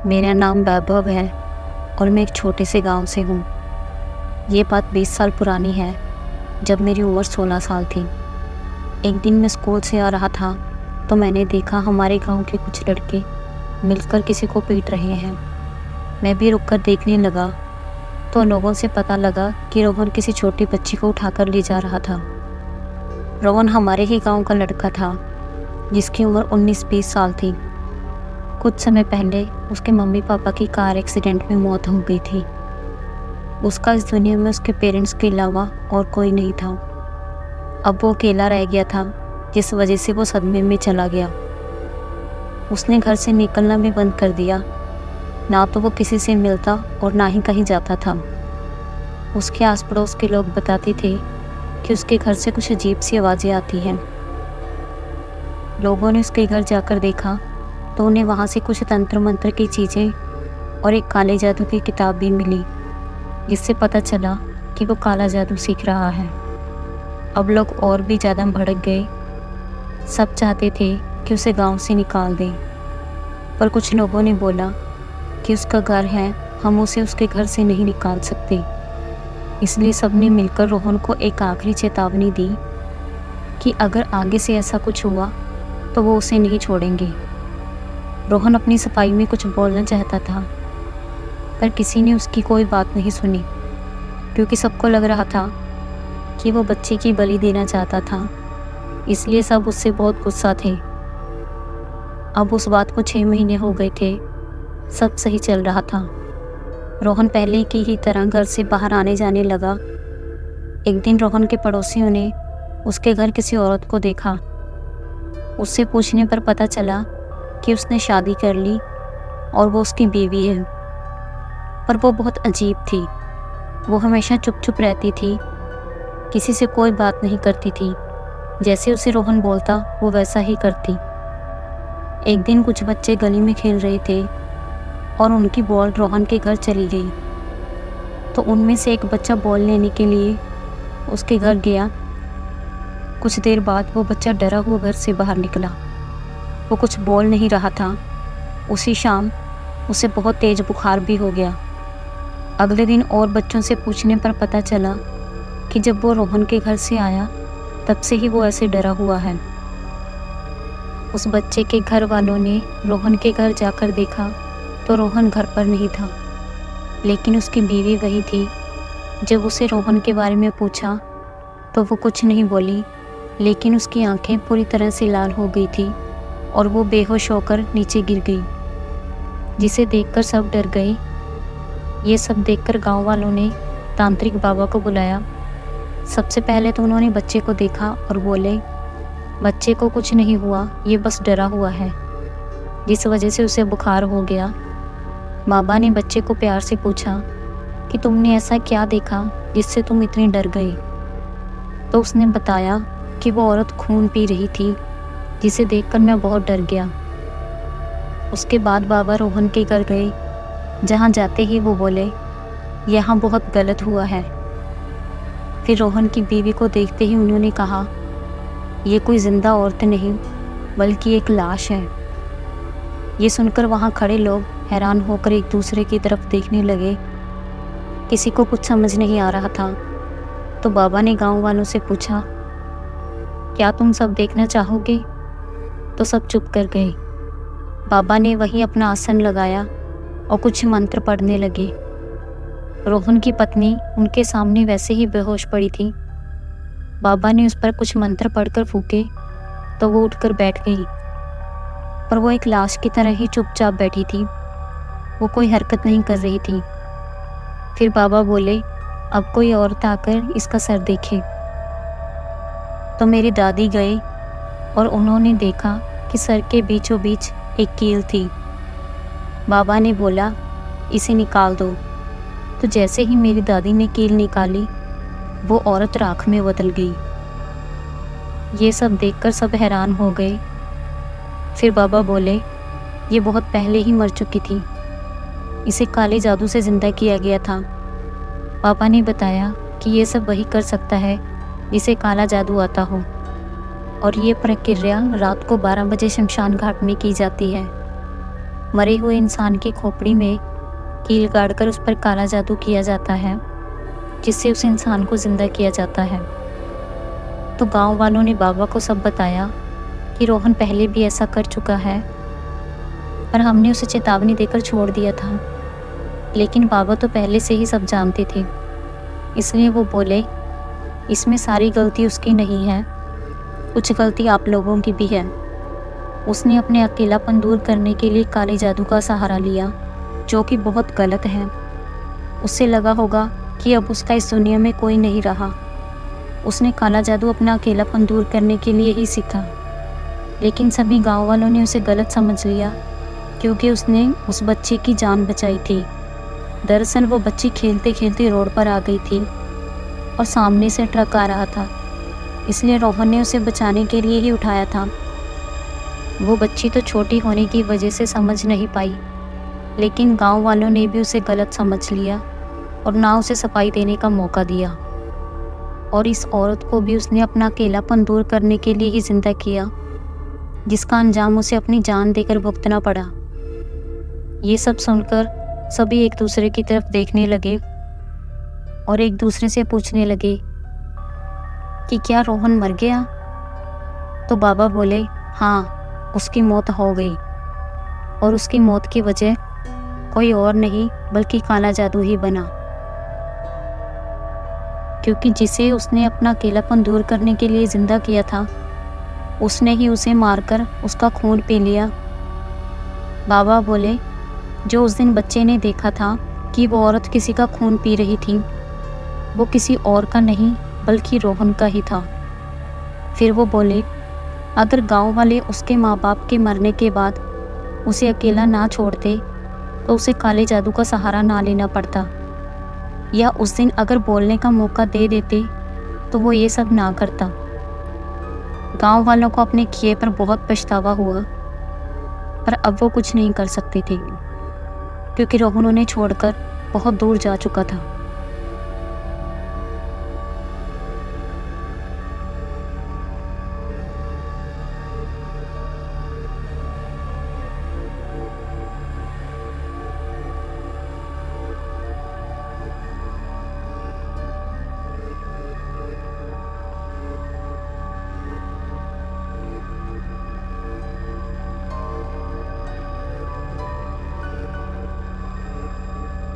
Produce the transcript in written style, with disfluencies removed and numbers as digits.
मेरा नाम वैभव है और मैं एक छोटे से गांव से हूँ। ये बात 20 साल पुरानी है, जब मेरी उम्र 16 साल थी। एक दिन मैं स्कूल से आ रहा था तो मैंने देखा हमारे गांव के कुछ लड़के मिलकर किसी को पीट रहे हैं। मैं भी रुककर देखने लगा तो लोगों से पता लगा कि रोहन किसी छोटी बच्ची को उठाकर ले जा रहा था। रोहन हमारे ही गांव का लड़का था, जिसकी उम्र 19-20 साल थी। कुछ समय पहले उसके मम्मी पापा की कार एक्सीडेंट में मौत हो गई थी। उसका इस दुनिया में उसके पेरेंट्स के अलावा और कोई नहीं था। अब वो अकेला रह गया था, जिस वजह से वो सदमे में चला गया। उसने घर से निकलना भी बंद कर दिया। ना तो वो किसी से मिलता और ना ही कहीं जाता था। उसके आस पड़ोस के लोग बताते थे कि उसके घर से कुछ अजीब सी आवाज़ें आती हैं। लोगों ने उसके घर जाकर देखा तो उन्हें वहाँ से कुछ तंत्र मंत्र की चीज़ें और एक काले जादू की किताब भी मिली, जिससे पता चला कि वो काला जादू सीख रहा है। अब लोग और भी ज़्यादा भड़क गए। सब चाहते थे कि उसे गांव से निकाल दें, पर कुछ लोगों ने बोला कि उसका घर है, हम उसे उसके घर से नहीं निकाल सकते। इसलिए सबने मिलकर रोहन को एक आखिरी चेतावनी दी कि अगर आगे से ऐसा कुछ हुआ तो वो उसे नहीं छोड़ेंगे। रोहन अपनी सफाई में कुछ बोलना चाहता था, पर किसी ने उसकी कोई बात नहीं सुनी, क्योंकि सबको लग रहा था कि वो बच्चे की बलि देना चाहता था। इसलिए सब उससे बहुत गुस्सा थे। अब उस बात को 6 महीने हो गए थे। सब सही चल रहा था। रोहन पहले की ही तरह घर से बाहर आने जाने लगा। एक दिन रोहन के पड़ोसियों ने उसके घर किसी औरत को देखा। उससे पूछने पर पता चला कि उसने शादी कर ली और वो उसकी बीवी है। पर वो बहुत अजीब थी। वो हमेशा चुप चुप रहती थी, किसी से कोई बात नहीं करती थी। जैसे उसे रोहन बोलता वो वैसा ही करती। एक दिन कुछ बच्चे गली में खेल रहे थे और उनकी बॉल रोहन के घर चली गई। तो उनमें से एक बच्चा बॉल लेने के लिए उसके घर गया। कुछ देर बाद वो बच्चा डरा हुआ घर से बाहर निकला। वो कुछ बोल नहीं रहा था। उसी शाम उसे बहुत तेज बुखार भी हो गया। अगले दिन और बच्चों से पूछने पर पता चला कि जब वो रोहन के घर से आया तब से ही वो ऐसे डरा हुआ है। उस बच्चे के घर वालों ने रोहन के घर जाकर देखा तो रोहन घर पर नहीं था, लेकिन उसकी बीवी वही थी। जब उसे रोहन के बारे में पूछा तो वो कुछ नहीं बोली, लेकिन उसकी आंखें पूरी तरह से लाल हो गई थी और वो बेहोश होकर नीचे गिर गई, जिसे देखकर सब डर गए। ये सब देखकर गांव वालों ने तांत्रिक बाबा को बुलाया। सबसे पहले तो उन्होंने बच्चे को देखा और बोले, बच्चे को कुछ नहीं हुआ, ये बस डरा हुआ है, जिस वजह से उसे बुखार हो गया। बाबा ने बच्चे को प्यार से पूछा कि तुमने ऐसा क्या देखा जिससे तुम इतने डर गए। तो उसने बताया कि वो औरत खून पी रही थी, जिसे देखकर मैं बहुत डर गया। उसके बाद बाबा रोहन के घर गए। जहाँ जाते ही वो बोले, यहाँ बहुत गलत हुआ है। फिर रोहन की बीवी को देखते ही उन्होंने कहा, ये कोई जिंदा औरत नहीं बल्कि एक लाश है। ये सुनकर वहाँ खड़े लोग हैरान होकर एक दूसरे की तरफ देखने लगे। किसी को कुछ समझ नहीं आ रहा था। तो बाबा ने गांव वालों से पूछा, क्या तुम सब देखना चाहोगे? तो सब चुप कर गए। बाबा ने वहीं अपना आसन लगाया और कुछ मंत्र पढ़ने लगे। रोहन की पत्नी उनके सामने वैसे ही बेहोश पड़ी थी। बाबा ने उस पर कुछ मंत्र पढ़कर फूके तो वो उठकर बैठ गई, पर वो एक लाश की तरह ही चुपचाप बैठी थी। वो कोई हरकत नहीं कर रही थी। फिर बाबा बोले, अब कोई औरत आकर इसका सर देखे। तो मेरी दादी गए और उन्होंने देखा कि सर के बीचों बीच एक कील थी। बाबा ने बोला, इसे निकाल दो। तो जैसे ही मेरी दादी ने कील निकाली, वो औरत राख में बदल गई। ये सब देखकर सब हैरान हो गए। फिर बाबा बोले, ये बहुत पहले ही मर चुकी थी, इसे काले जादू से जिंदा किया गया था। पापा ने बताया कि ये सब वही कर सकता है जिसे काला जादू आता हो, और ये प्रक्रिया रात को 12 बजे शमशान घाट में की जाती है। मरे हुए इंसान की खोपड़ी में कील गाड़कर उस पर काला जादू किया जाता है, जिससे उस इंसान को जिंदा किया जाता है। तो गांव वालों ने बाबा को सब बताया कि रोहन पहले भी ऐसा कर चुका है, पर हमने उसे चेतावनी देकर छोड़ दिया था। लेकिन बाबा तो पहले से ही सब जानते थे, इसलिए वो बोले, इसमें सारी गलती उसकी नहीं है, कुछ गलती आप लोगों की भी है। उसने अपने अकेलापन दूर करने के लिए काले जादू का सहारा लिया, जो कि बहुत गलत है। उससे लगा होगा कि अब उसका इस दुनिया में कोई नहीं रहा। उसने काला जादू अपना अकेलापन दूर करने के लिए ही सीखा, लेकिन सभी गांव वालों ने उसे गलत समझ लिया, क्योंकि उसने उस बच्चे की जान बचाई थी। दरअसल वो बच्ची खेलते खेलते रोड पर आ गई थी और सामने से ट्रक आ रहा था, इसलिए रोहन ने उसे बचाने के लिए ही उठाया था। वो बच्ची तो छोटी होने की वजह से समझ नहीं पाई, लेकिन गांव वालों ने भी उसे गलत समझ लिया और ना उसे सफाई देने का मौका दिया। और इस औरत को भी उसने अपना अकेलापन दूर करने के लिए ही जिंदा किया, जिसका अंजाम उसे अपनी जान देकर भुगतना पड़ा। ये सब सुनकर सभी एक दूसरे की तरफ देखने लगे और एक दूसरे से पूछने लगे कि क्या रोहन मर गया? तो बाबा बोले, हाँ, उसकी मौत हो गई, और उसकी मौत की वजह कोई और नहीं बल्कि काला जादू ही बना, क्योंकि जिसे उसने अपना अकेलापन दूर करने के लिए जिंदा किया था, उसने ही उसे मारकर उसका खून पी लिया। बाबा बोले, जो उस दिन बच्चे ने देखा था कि वो औरत किसी का खून पी रही थी, वो किसी और का नहीं बल्कि रोहन का ही था। फिर वो बोले, अगर गांव वाले उसके माँ बाप के मरने के बाद उसे अकेला ना छोड़ते तो उसे काले जादू का सहारा ना लेना पड़ता, या उस दिन अगर बोलने का मौका दे देते तो वो ये सब ना करता। गांव वालों को अपने किए पर बहुत पछतावा हुआ, पर अब वो कुछ नहीं कर सकते थे, क्योंकि रोहन उन्हें छोड़कर बहुत दूर जा चुका था।